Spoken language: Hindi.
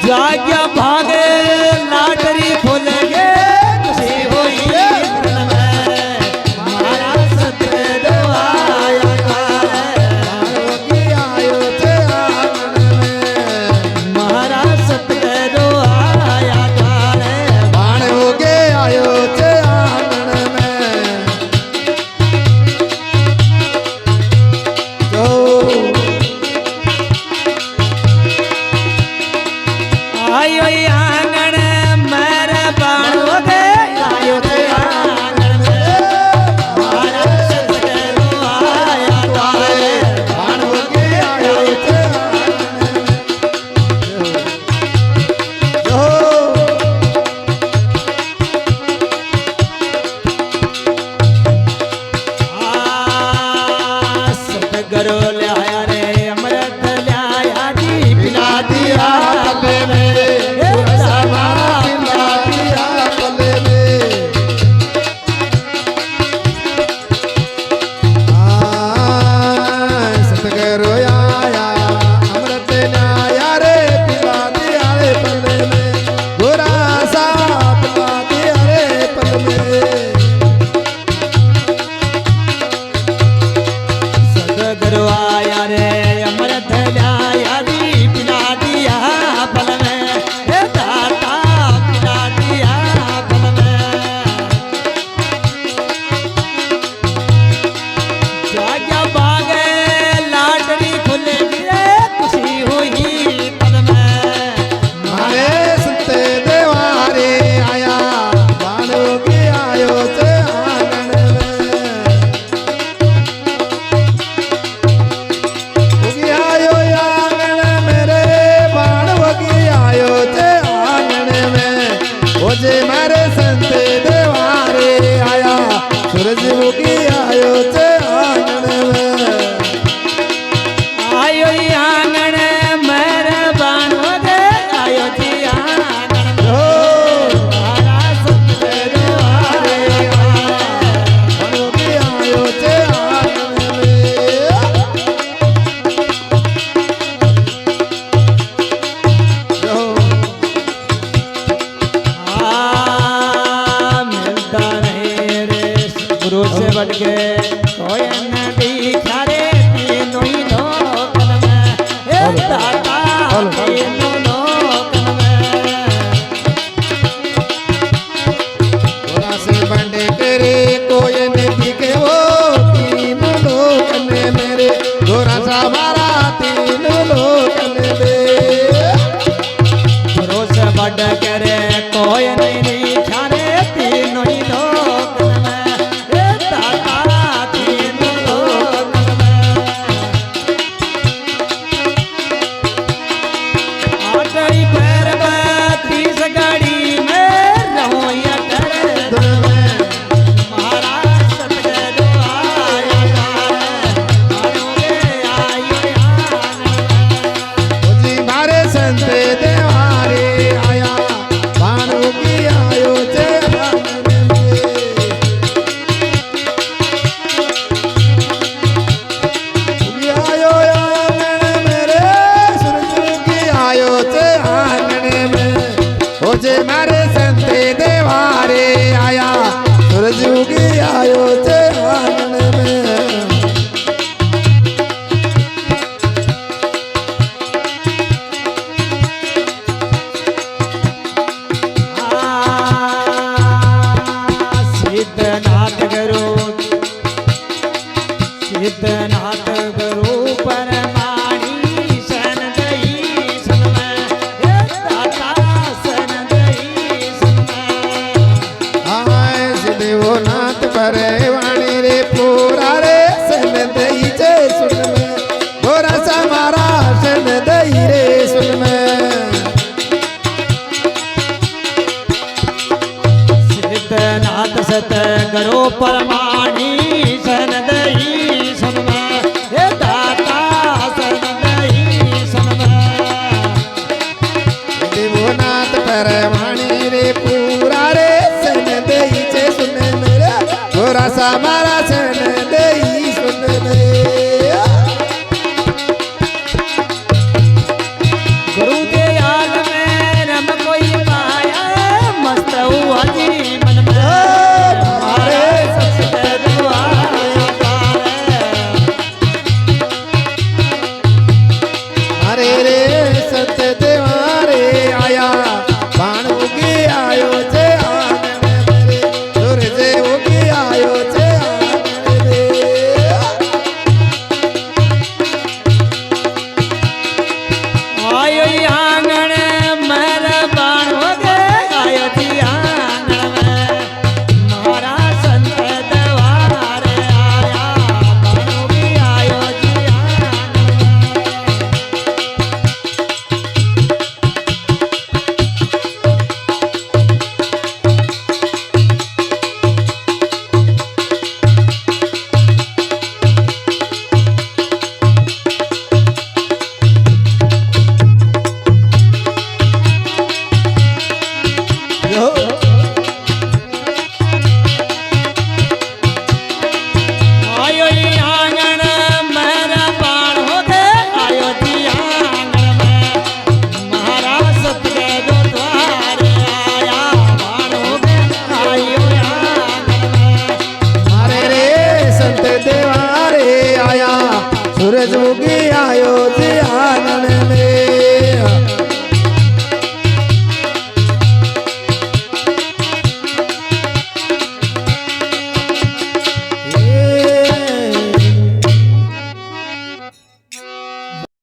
जाग्या भागे लाटरी फूल गे खुशी हुई मन में मारा सतगुरु आया योगी आयो थे आंगन में मारा सतगुरु आया बाण योगी आयो थे आंगन में जो आयो आंगण मेरे बाणो गे आयो थे आंगण में मारा सतगुरु आया बाण योगी आयो थे आंगन में जो सतगुरु लाया रे अमृत लाया जी पिला दिया पले में समारा पिला दिया पले में सतगुरु आया अमृत लाया रे पिला दिया रे पले में गोरा सा पिला दिया रे पले में सतगुरु आया रे अमृत लाया जी पिला दिया पल में हे दाता पिला दिया पल में जाग्या बागे लाडली खुल गिरे खुशी हुई पल में मारे संते देवारे आया बाणो के आयो थे आंगन में उगी आयो आंगन मेरे बाण वगी आयो थे आंगन में ओ जे मारे संते देवारे आया सूरज उगी आयो थे आंगन में आयो आंगण मेरे बाणो गे आयो जी आंगण में ओ मारा सतगुरु आया बाण वगी आयो थे आंगन में जो मिलता नहीं रे गुरु से बढ़ के कोई नदी चारे तीनों ही लोकन में हे दाता तीनों लोकन में गोरा से बंडे तेरे कोई नहीं के वो तीन लोग ने मेरे गोरा सा मारा तीन लोग ने मेरे गुरु से बढ़ के रे कोई नहीं चारे तीनों ही लोकन में हे दाता तीनों लोकन में आटड़ी पैर बाती सगाड़ी में रहूं या डर धुन में मारा सतगुरु आया मारोगे आयो आंगन में उसी मारे संते देवारे आया संत